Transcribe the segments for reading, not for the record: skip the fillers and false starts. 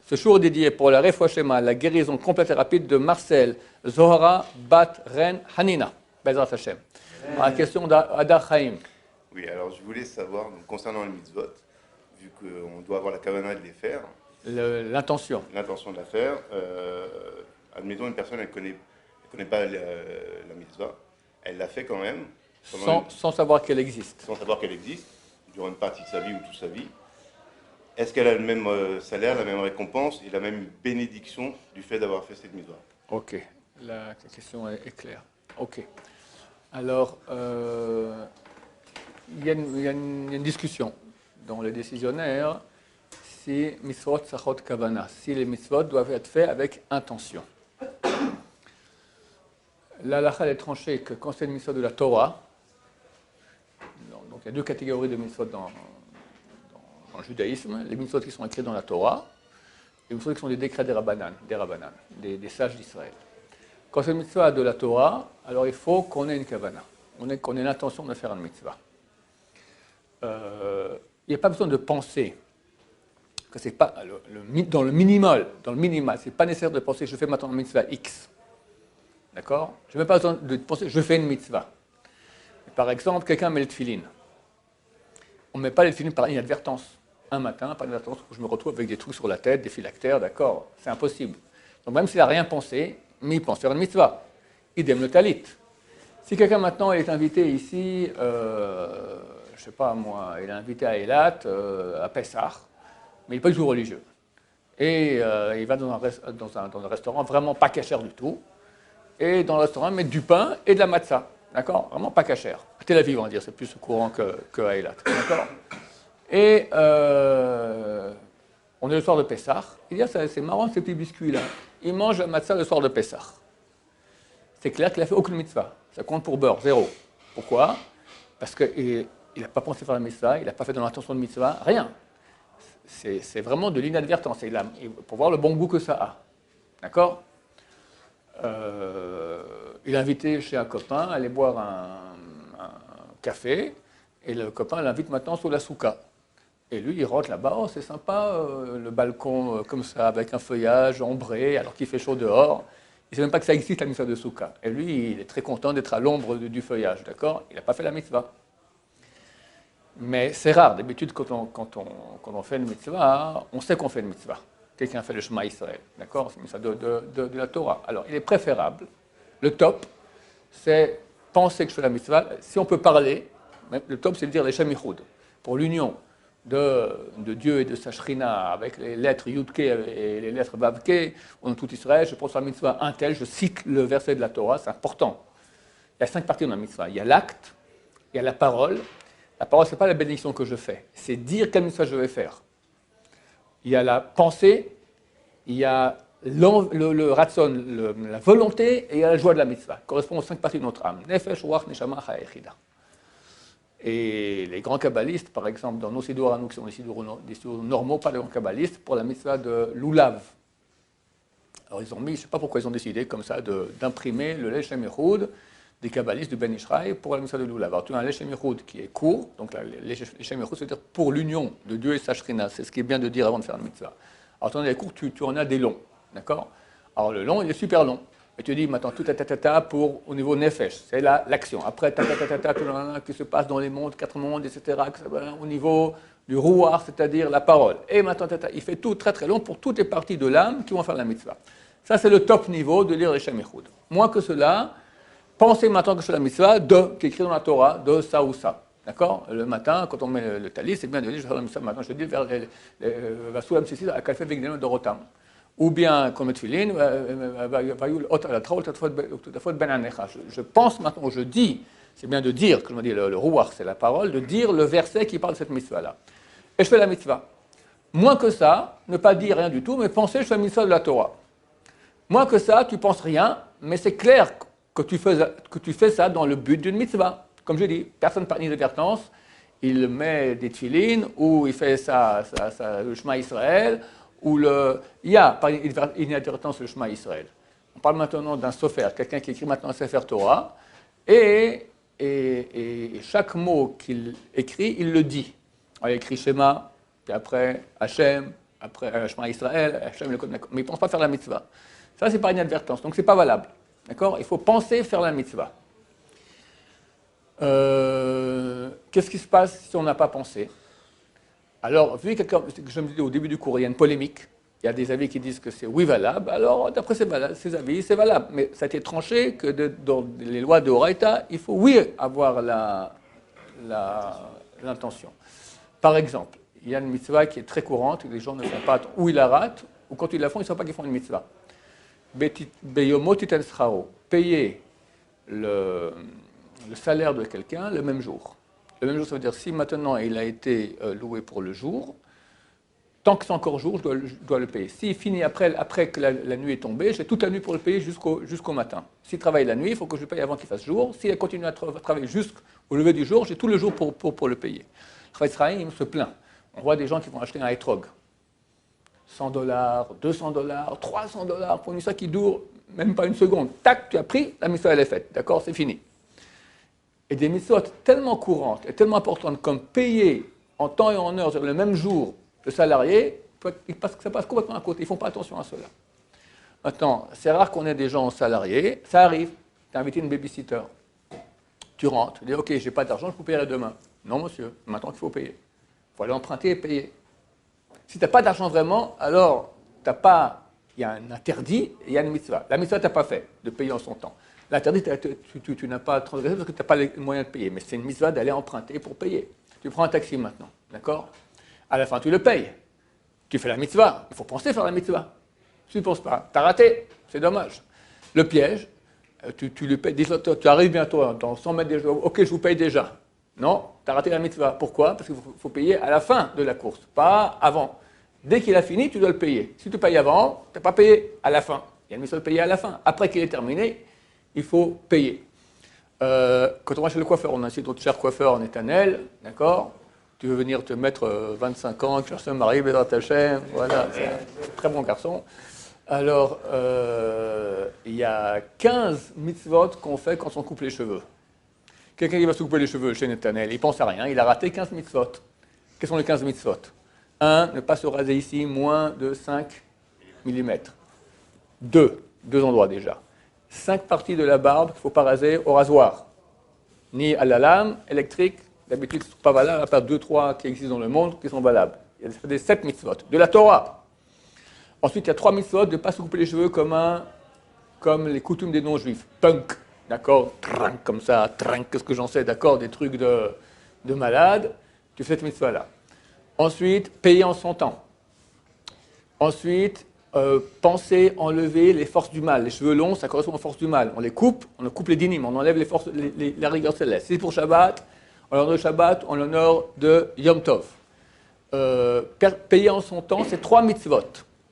Ce jour est dédié pour la Refoua Shema, la guérison complète et rapide de Marcel, Zohara, Bat, Ren, Hanina. Bezrat Hashem. La question d'Adar Chaim. Oui, alors je voulais savoir, donc, concernant les mitzvot, vu qu'on doit avoir la kavana de les faire, L'intention. l'intention de la faire, admettons une personne, elle connaît pas la mitzvah, elle l'a fait quand même, Sans savoir qu'elle existe. sans savoir qu'elle existe, durant une partie de sa vie ou toute sa vie. Est-ce qu'elle a le même salaire, la même récompense et la même bénédiction du fait d'avoir fait cette mitzvah? Ok, la question est claire. Ok. Alors, il y a une discussion dans les décisionnaires si mitzvot sachot kavana, si les mitzvot doivent être faits avec intention. La halakha est tranchée que quand c'est une mitzvot de la Torah, donc il y a deux catégories de mitzvot dans le judaïsme, les mitzvot qui sont écrits dans la Torah, et les mitzvot qui sont des décrets des rabbanan, des sages d'Israël. Quand c'est une mitzvah de la Torah, alors il faut qu'on ait une kavana, qu'on ait l'intention de faire une mitzvah. Il n'y a pas besoin de penser que c'est pas dans le minimal, c'est pas nécessaire de penser je fais maintenant une mitzvah X. D'accord? Je n'ai même pas besoin de penser je fais une mitzvah. Par exemple, quelqu'un met le tefillin. On ne met pas les tefillin par inadvertance. Un matin, par inadvertance, où je me retrouve avec des trucs sur la tête, des phylactères, d'accord? C'est impossible. Donc même s'il n'a rien pensé, mais il pense faire une mitzvah. Idem le talit. Si quelqu'un maintenant est invité ici, je ne sais pas moi, il est invité à Eilat, à Pessah, mais il n'est pas du tout religieux. Et il va dans un restaurant vraiment pas cachère du tout. Et dans le restaurant, il met du pain et de la matzah. D'accord? Vraiment pas cachère. À Tel Aviv, on va dire, c'est plus courant que à Eilat. D'accord? Et on est le soir de Pessah. Il dit, ah, c'est marrant ces petits biscuits-là. Il mange la matzah le soir de Pessah. C'est clair qu'il n'a fait aucune mitzvah. Ça compte pour beurre, zéro. Pourquoi? Parce qu'il n'a pas pensé faire la mitzvah, il n'a pas fait dans l'intention de mitzvah, rien. C'est vraiment de l'inadvertance. Pour voir le bon goût que ça a. D'accord? Il est invité chez un copain à aller boire un café, et le copain l'invite maintenant sur la souka. Et lui, il rentre là-bas, oh c'est sympa, le balcon comme ça, avec un feuillage ombré, alors qu'il fait chaud dehors. Il ne sait même pas que ça existe, la mitzvah de souka. Et lui, il est très content d'être à l'ombre du feuillage, d'accord? Il n'a pas fait la mitzvah. Mais c'est rare, d'habitude, quand on fait une mitzvah, on sait qu'on fait une mitzvah. Quelqu'un fait le Shema Israël, d'accord? C'est une mitzvah de la Torah. Alors, il est préférable, le top, c'est penser que je fais la mitzvah. Si on peut parler, le top, c'est de dire les Shem Yichud, pour l'union de Dieu et de sa Shrina, avec les lettres Yudke et les lettres Vavke, on est tout Israël, je pense à la mitzvah un tel, je cite le verset de la Torah, c'est important. Il y a 5 parties dans la mitzvah. Il y a l'acte, il y a la parole. La parole, ce n'est pas la bénédiction que je fais, c'est dire quelle mitzvah je vais faire. Il y a la pensée, il y a le ratson, la volonté, et il y a la joie de la mitzvah. Ça correspond aux 5 parties de notre âme. Nefesh, Ruach, Neshama, Ha'echida. Et les grands kabbalistes, par exemple, dans nos siddur à nous, qui sont des siddur normaux, pas les grands kabbalistes, pour la mitzvah de l'oulav. Alors ils ont mis, je ne sais pas pourquoi ils ont décidé comme ça d'imprimer le Leshem Yichud des kabbalistes du Ben Ishraï pour la mitzvah de l'oulav. Alors tu as un Leshem Yichud qui est court, donc le Leshem Yichud, c'est-à-dire pour l'union de Dieu et sa Shrina, c'est ce qui est bien de dire avant de faire une mitzvah. Alors tu en as des courts, tu en as des longs, d'accord? Alors le long, il est super long. Et tu dis maintenant tout pour au niveau nefesh, c'est l'action. Après tout le qui se passe dans les mondes, 4 mondes, etc. Au niveau du rouar, c'est-à-dire la parole. Et maintenant il fait tout très très long pour toutes les parties de l'âme qui vont faire la mitzvah. Ça c'est le top niveau de lire les Shem Yichud. Moins que cela, pensez maintenant que je fais la mitzvah qui est écrit dans la Torah de ça ou ça. D'accord? Le matin, quand on met le talis, c'est bien de dire je vais faire la mitzvah maintenant. Je dis vers Vasulam Sissi à Kalfé Vigdeno de Rotam. Ou bien, comme Tfilin, je pense maintenant, je dis, c'est bien de dire, comme on dit, le rouach, c'est la parole, de dire le verset qui parle de cette mitzvah-là. Et je fais la mitzvah. Moins que ça, ne pas dire rien du tout, mais penser, je fais la mitzvah de la Torah. Moins que ça, tu penses rien, mais c'est clair que tu fais ça dans le but d'une mitzvah. Comme je dis, personne par inadvertance, il met des tfilines, ou il fait le Shema Israël, il y a par inadvertance le Shema Israël. On parle maintenant d'un sofer, quelqu'un qui écrit maintenant un Sefer Torah, et chaque mot qu'il écrit, il le dit. Alors, il écrit Shema, puis après Hachem, après Shema Israël, Hashem le connaît, mais il ne pense pas faire la mitzvah. Ça, c'est par inadvertance, donc ce n'est pas valable. D'accord? Il faut penser faire la mitzvah. Qu'est-ce qui se passe si on n'a pas pensé? Alors, vu que je me disais au début du cours, il y a une polémique. Il y a des avis qui disent que c'est oui valable. Alors, d'après ces avis, c'est valable. Mais ça a été tranché que dans les lois de Horaïta, il faut oui avoir l'intention. Par exemple, il y a une mitzvah qui est très courante, que les gens ne font pas, ou ils la ratent, ou quand ils la font, ils ne savent pas qu'ils font une mitzvah. Beyomo titen scharo, payer le salaire de quelqu'un le même jour. Le même jour, ça veut dire si maintenant il a été loué pour le jour, tant que c'est encore jour, je dois le payer. S'il finit après que la nuit est tombée, j'ai toute la nuit pour le payer jusqu'au matin. S'il travaille la nuit, il faut que je le paye avant qu'il fasse jour. S'il continue à travailler jusqu'au lever du jour, j'ai tout le jour pour le payer. Chafetz Chaim se plaint. On voit des gens qui vont acheter un etrog. $100, $200, $300 pour une mitzvah qui dure même pas une seconde. Tac, tu as pris, la mitzvah elle est faite. D'accord, c'est fini. Et des mitzvot tellement courantes et tellement importantes comme payer en temps et en heure, c'est-à-dire le même jour, le salarié, ça passe complètement à côté. Ils ne font pas attention à cela. Maintenant, c'est rare qu'on ait des gens salariés. Ça arrive. Tu as invité une babysitter. Tu rentres. Tu dis, OK, je n'ai pas d'argent, je vous payerai demain. Non, monsieur, maintenant qu'il faut payer. Il faut aller emprunter et payer. Si tu n'as pas d'argent vraiment, alors il y a un interdit et il y a une mitzvah. La mitzvah, tu n'as pas fait de payer en son temps. L'interdit, tu n'as pas transgressé parce que tu n'as pas les moyens de payer. Mais c'est une mitzvah d'aller emprunter pour payer. Tu prends un taxi maintenant, d'accord? À la fin, tu le payes. Tu fais la mitzvah. Il faut penser faire la mitzvah. Tu ne penses pas. Tu as raté. C'est dommage. Le piège, tu le payes. Tu arrives bientôt dans 100 mètres déjà. OK, je vous paye déjà. Non, tu as raté la mitzvah. Pourquoi? Parce qu'il faut payer à la fin de la course, pas avant. Dès qu'il a fini, tu dois le payer. Si tu payes avant, tu n'as pas payé à la fin. Il y a une mitzvah de payer à la fin. Après qu'il est terminé, il faut payer. Quand on va chez le coiffeur, on a cité notre cher coiffeur en Éternel, d'accord? Tu veux venir te mettre 25 ans, que chercher un mari, Bédrat Hachem, voilà, c'est un très bon garçon. Alors, il y a 15 mitzvot qu'on fait quand on coupe les cheveux. Quelqu'un qui va se couper les cheveux chez Éternel, il pense à rien, il a raté 15 mitzvot. Quels sont les 15 mitzvot? 1. Ne pas se raser ici moins de 5 mm. 2 endroits déjà. 5 parties de la barbe qu'il ne faut pas raser au rasoir, ni à la lame électrique. D'habitude, ce ne sont pas valables, à part 2-3 qui existent dans le monde qui sont valables. Il y a des 7 mitzvot. De la Torah. Ensuite, il y a 3 mitzvot de ne pas se couper les cheveux comme les coutumes des non-juifs. Punk, d'accord? Trank, comme ça, trank, qu'est-ce que j'en sais, d'accord? Des trucs de malade. Tu fais cette mitzvah-là. Ensuite, payer en son temps. Ensuite, penser enlever les forces du mal. Les cheveux longs, ça correspond aux forces du mal. On coupe les dynimes, on enlève la rigueur céleste. Si c'est pour Shabbat, on l'honneur de Shabbat, on l'honneur de Yom Tov. Payer en son temps, c'est 3 mitzvot.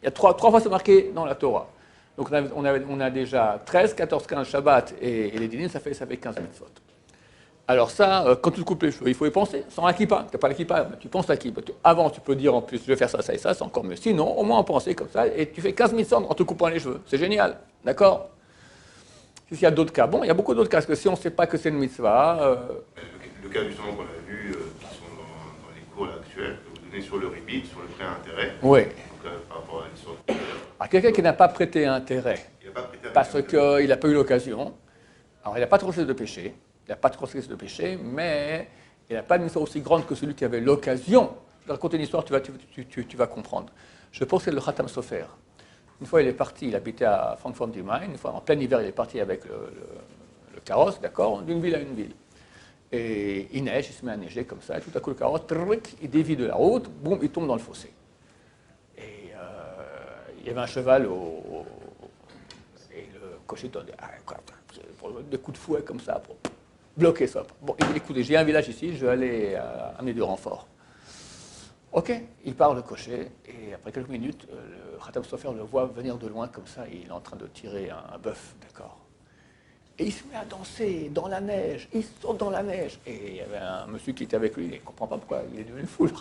Il y a 3 fois c'est marqué dans la Torah. Donc on a déjà 13, 14, 15 Shabbat et les dynimes, ça fait 15 mitzvot. Alors ça, quand tu te coupes les cheveux, il faut y penser, sans la kippa. Tu n'as pas la kippa, tu penses à la kippa. Avant, tu peux dire en plus, je vais faire ça, ça et ça, c'est encore mieux. Sinon, au moins en penser comme ça, et tu fais 15 000 en te coupant les cheveux. C'est génial, d'accord? S'il y a d'autres cas, bon, il y a beaucoup d'autres cas, parce que si on ne sait pas que c'est une mitzvah... Le cas justement qu'on a vu, qui sont dans les cours actuels, que vous donnez sur le ribit, sur le prêt à intérêt. Oui. Donc, par rapport à l'histoire de... Alors, quelqu'un qui n'a pas prêté intérêt, parce qu'il n'a pas eu l'occasion, alors il n'a pas trop de péché, il n'a pas trop de péché, mais il n'a pas une histoire aussi grande que celui qui avait l'occasion. Je vais raconter une histoire, tu vas comprendre. Je pense que c'est le Khatam Sofer. Une fois, il est parti, il habitait à Francfort du Main. Une fois, en plein hiver, il est parti avec le carrosse, d'accord, d'une ville à une ville. Et il neige, il se met à neiger comme ça, et tout à coup, le carrosse, il dévie de la route, boum, il tombe dans le fossé. Et il y avait un cheval et le cocher donnait des coups de fouet comme ça pour bloquer ça. Bon, il dit, écoutez, j'ai un village ici, je vais aller amener du renfort. Ok, il part le cocher, et après quelques minutes, le Khatam Sofer le voit venir de loin comme ça, et il est en train de tirer un bœuf, d'accord. Et il se met à danser dans la neige, il saute dans la neige. Et il y avait un monsieur qui était avec lui, il ne comprend pas pourquoi il est devenu fou. Il se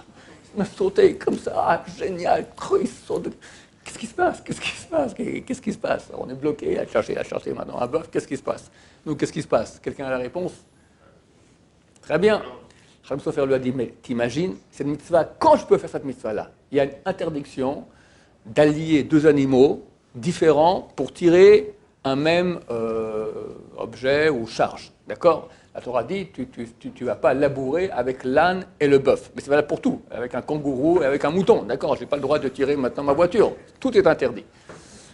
met à sauter comme ça, génial, il saute. Qu'est-ce qui se passe? Qu'est-ce qui se passe? Qu'est-ce qui se passe? On est bloqué à chercher maintenant un bœuf, qu'est-ce qui se passe? Donc qu'est-ce qui se passe? Quelqu'un a la réponse? Très bien. Chaim Sofer lui a dit, mais t'imagines, cette mitzvah, quand je peux faire cette mitzvah-là? Il y a une interdiction d'allier deux animaux différents pour tirer un même objet ou charge. D'accord? La Torah dit, tu ne vas pas labourer avec l'âne et le bœuf. Mais c'est valable pour tout, avec un kangourou et avec un mouton. D'accord? Je n'ai pas le droit de tirer maintenant ma voiture. Tout est interdit.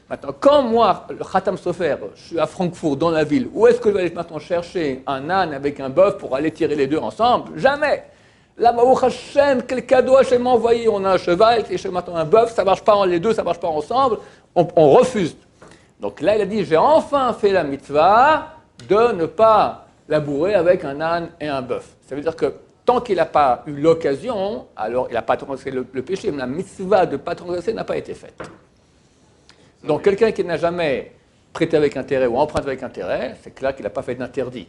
Maintenant, quand moi, le Khatam Sofer, je suis à Francfort, dans la ville, où est-ce que je vais aller maintenant chercher un âne avec un bœuf pour aller tirer les deux ensemble? Jamais! Là, Baruch Hashem, quel cadeau Hashem m'a envoyé. On a un cheval et maintenant un bœuf, ça ne marche pas, les deux, ça ne marche pas ensemble. On refuse. Donc là, il a dit, j'ai enfin fait la mitzvah de ne pas labourer avec un âne et un bœuf. Ça veut dire que tant qu'il n'a pas eu l'occasion, alors il n'a pas transgressé le péché, mais la mitzvah de ne pas transgresser n'a pas été faite. Donc quelqu'un qui n'a jamais prêté avec intérêt ou emprunté avec intérêt, c'est clair qu'il n'a pas fait d'interdit.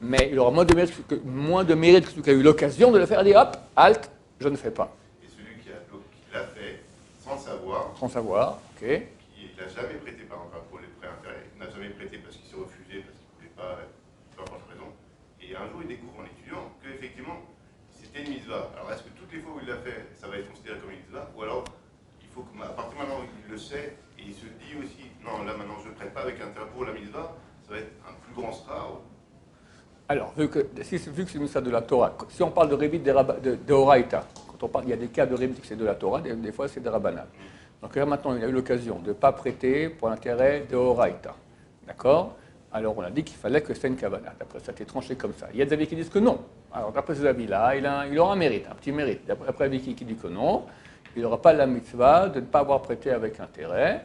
Mais il aura moins de mérite que celui qui a eu l'occasion de le faire et dire hop, halte, je ne fais pas. Et celui qui l'a fait sans savoir. Sans savoir, ok. Qui n'a jamais prêté par exemple pour les prêts intérêts, n'a jamais prêté parce qu'il s'est refusé, parce qu'il ne voulait pas, peu importe la raison. Et un jour il découvre en étudiant qu'effectivement c'était une mitzvah. Alors est-ce que toutes les fois où il l'a fait, ça va être considéré comme une mitzvah? Ou alors il faut qu'à partir de maintenant il le sait et il se dit aussi non, là maintenant je ne prête pas avec intérêt pour la mitzvah, ça va être un plus grand sera. Alors, vu que c'est une mitzvah de la Torah, si on parle de Révit de Horaïta, quand on parle, il y a des cas de Révit que c'est de la Torah, des fois c'est de Rabbanan. Donc là maintenant, il a eu l'occasion de ne pas prêter pour l'intérêt de Horaïta. D'accord? Alors on a dit qu'il fallait que c'était une kavana. D'après ça, c'est tranché comme ça. Il y a des avis qui disent que non. Alors d'après ces avis-là, il aura un mérite, un petit mérite. D'après l'avis qui dit que non, il n'aura pas la mitzvah de ne pas avoir prêté avec intérêt.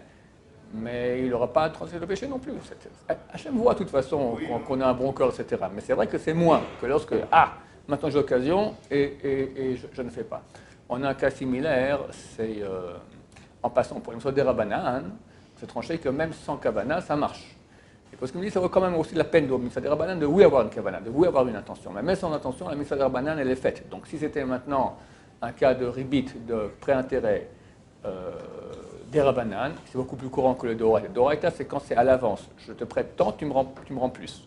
Mais il n'aura pas transgressé le péché non plus. Hachem voit de toute façon qu'on a un bon cœur, etc. Mais c'est vrai que c'est moins que lorsque, maintenant j'ai l'occasion et je ne fais pas. On a un cas similaire, c'est en passant pour une sorte de Rabbanan, c'est tranché que même sans kavana, ça marche. Et parce qu'il me dit, ça vaut quand même aussi la peine de mitzvah de Rabbanan de oui avoir une kavana, de oui avoir une intention. Mais même sans intention, la mitzvah de Rabbanan, elle est faite. Donc si c'était maintenant un cas de ribit, de pré-intérêt, des Rabbanan, c'est beaucoup plus courant que le Doraita. Doraita, c'est quand c'est à l'avance. Je te prête tant, tu me rends plus.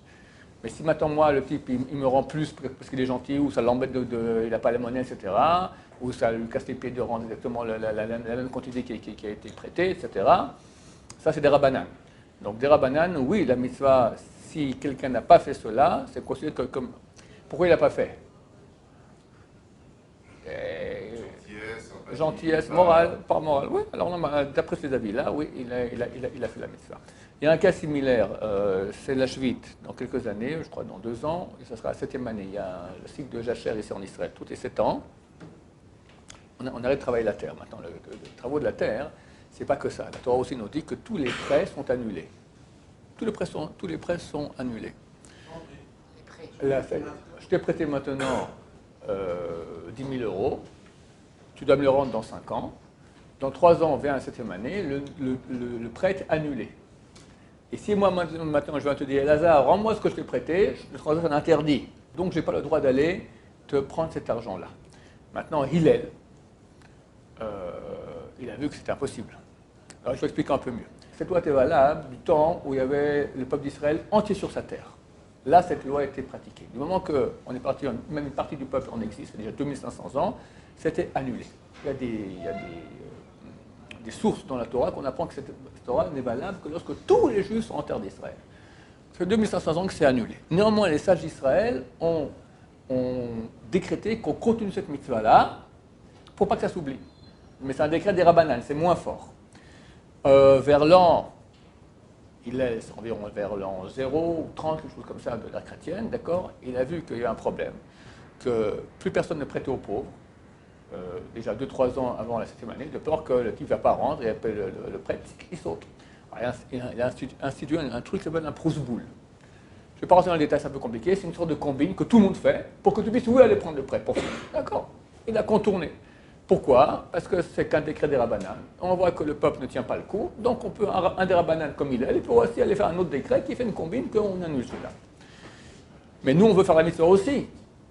Mais si maintenant, moi, le type, il me rend plus parce qu'il est gentil, ou ça l'embête, il n'a pas la monnaie, etc., ou ça lui casse les pieds de rendre exactement la même quantité qui a été prêtée, etc., ça, c'est des Rabbanan. Donc, des Rabbanan, oui, la mitzvah, si quelqu'un n'a pas fait cela, c'est considéré comme... Pourquoi il n'a pas fait? Gentillesse, morale, pas morale. Oui, alors d'après ces avis-là, oui, il a fait la mitzvah. Il y a un cas similaire, c'est la Shvit, dans quelques années, je crois dans 2 ans, et ce sera la 7e année. Il y a le cycle de Jacher ici en Israël, tous les 7 ans. On arrête de travailler la terre maintenant. Les travaux de la terre, c'est pas que ça. La Torah aussi nous dit que tous les prêts sont annulés. Tous les prêts sont annulés. Là, je t'ai prêté maintenant 10 000 euros. Tu dois me le rendre dans 5 ans. Dans 3 ans, on vient à la 7e année, le prêt est annulé. Et si moi, maintenant, je viens te dire, Lazare, rends-moi ce que je t'ai prêté, le transaction est interdit. Donc, je n'ai pas le droit d'aller te prendre cet argent-là. Maintenant, Hillel, il a vu que c'était impossible. Alors, je vais expliquer un peu mieux. Cette loi était valable du temps où il y avait le peuple d'Israël entier sur sa terre. Là, cette loi a été pratiquée. Du moment qu'on est parti, même une partie du peuple en exil, c'est déjà 2500 ans, c'était annulé. Il y a des sources dans la Torah qu'on apprend que cette Torah n'est valable que lorsque tous les Juifs sont en terre d'Israël. Ça fait 2500 ans que c'est annulé. Néanmoins, les sages d'Israël ont décrété qu'on continue cette mitzvah-là pour pas que ça s'oublie. Mais c'est un décret des Rabbanan, c'est moins fort. Vers l'an, environ vers l'an 0 ou 30, quelque chose comme ça de l'ère chrétienne, d'accord, il a vu qu'il y a un problème, que plus personne ne prêtait aux pauvres, déjà 2-3 ans avant la 7e année, de peur que le type ne va pas rendre et appelle le prêtre, il saute. Alors, il a institué un truc qui s'appelle un Proust-boule. Je ne vais pas rentrer dans le détail, c'est un peu compliqué, c'est une sorte de combine que tout le monde fait pour que tu puisses aller prendre le prêt. D'accord. Il a contourné. Pourquoi? Parce que c'est qu'un décret des Rabbanan. On voit que le peuple ne tient pas le coup, donc on peut, un des Rabbanan comme il peut aussi aller faire un autre décret qui fait une combine qu'on annule celui-là. Mais nous, on veut faire la mission aussi,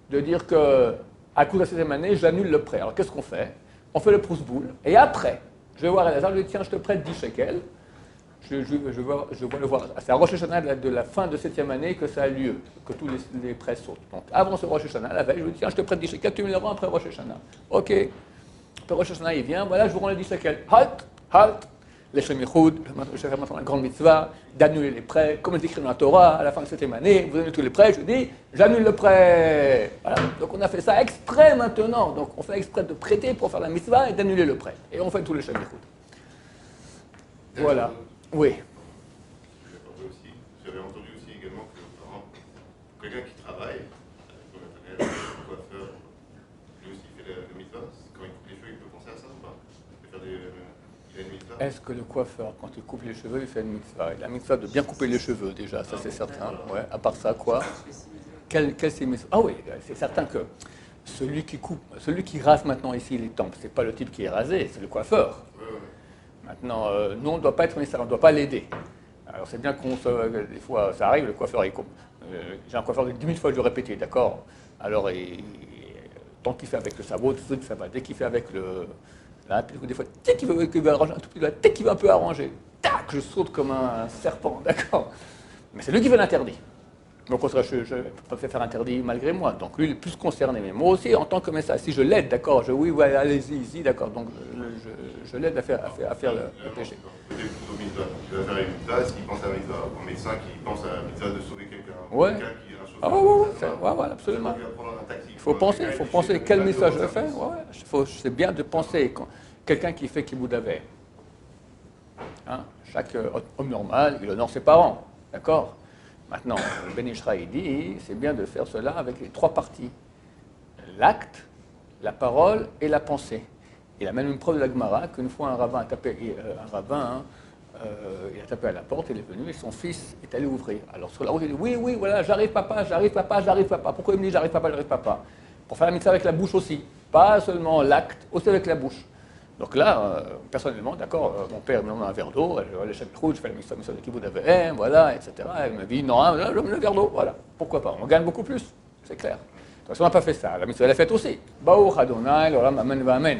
de dire que à cause de la 7e année, j'annule le prêt. Alors qu'est-ce qu'on fait? On fait le Proust-boule, et après, je vais voir Elazar, je lui dis tiens, je te prête 10 shekels, je vois le voir. C'est à Rosh Hashanah de la fin de 7e année que ça a lieu, que tous les prêts sautent. Donc avant ce Rosh Hashanah, la veille, je lui dis tiens, je te prête 10 shekels, tu me les rends après Rosh Hashanah. Ok. Après Rosh Hashanah, il vient, voilà, je vous rends les 10 shekels. Halt, halt. Les Shemichoud, je fais maintenant la grande mitzvah, d'annuler les prêts, comme c'est écrit dans la Torah, à la fin de 7e année, vous annulez tous les prêts, je dis, j'annule le prêt. Voilà. Donc on a fait ça exprès maintenant. Donc on fait exprès de prêter pour faire la mitzvah et d'annuler le prêt. Et on fait tous les Shemichoud. Voilà. Oui. J'avais entendu aussi également que, par exemple, quelqu'un qui travaille, comme un coiffeur, lui aussi fait le mitzvah, quand il coupe les cheveux, il peut penser à ça ou pas? Il peut faire il a une mitzvah? Est-ce que le coiffeur, quand il coupe les cheveux, il fait une mitzvah? Il a une mitzvah de bien couper les cheveux, déjà, ça c'est certain. Ouais. À part ça, quoi? Quel c'est mitzvah? Ah oui, c'est certain que celui qui coupe, celui qui rase maintenant ici les tempes, c'est pas le type qui est rasé, c'est le coiffeur. Maintenant, nous, on ne doit pas être ministère, on ne doit pas l'aider. Alors, c'est bien des fois, ça arrive, le coiffeur, il coupe. J'ai un coiffeur, 10 000 fois, je lui ai répété, d'accord? Alors, tant qu'il fait avec le sabot, tout de suite, ça va. Dès qu'il fait avec là, puis des fois, dès qu'il veut arranger un tout petit peu, dès qu'il veut un peu arranger, tac, je saute comme un serpent, d'accord? Mais c'est lui qui veut l'interdire. Donc, je ne peux pas faire interdit malgré moi. Donc, lui, il est plus concerné. Mais moi aussi, en tant que message, si je l'aide, d'accord, oui, ouais, allez-y, ici, d'accord. Donc, je l'aide à faire le péché. Il va faire une mitzvah, s'il pense à la mitzvah, un médecin qui pense à la mitzvah de sauver quelqu'un. Ouais. Quelqu'un qui est un chauffeur. Ah ouais, absolument. Il faut penser quel message je fais. Ouais. C'est bien de penser. Quelqu'un qui fait Kibbout Aver. Hein? Chaque homme normal, il honore ses parents. D'accord? Maintenant, Ben Ishra, il dit, c'est bien de faire cela avec les 3 parties. L'acte, la parole et la pensée. Il a même une preuve de la Gemara qu'une fois un rabbin a tapé, il a tapé à la porte, il est venu et son fils est allé ouvrir. Alors sur la route, il dit, oui, voilà, j'arrive papa. Pourquoi il me dit j'arrive papa? Pour faire la mitzvah avec la bouche aussi. Pas seulement l'acte, aussi avec la bouche. Donc là, personnellement, d'accord, mon père me donne un verre d'eau, je fais la mitzvah de Kibbout Aver, voilà, etc. Elle me dit, non, là, je mets le verre d'eau, voilà. Pourquoi pas? On gagne beaucoup plus, c'est clair. Donc on n'a pas fait ça, la mitzvah elle est faite aussi. Baruch Adonai, l'olam amen va amen.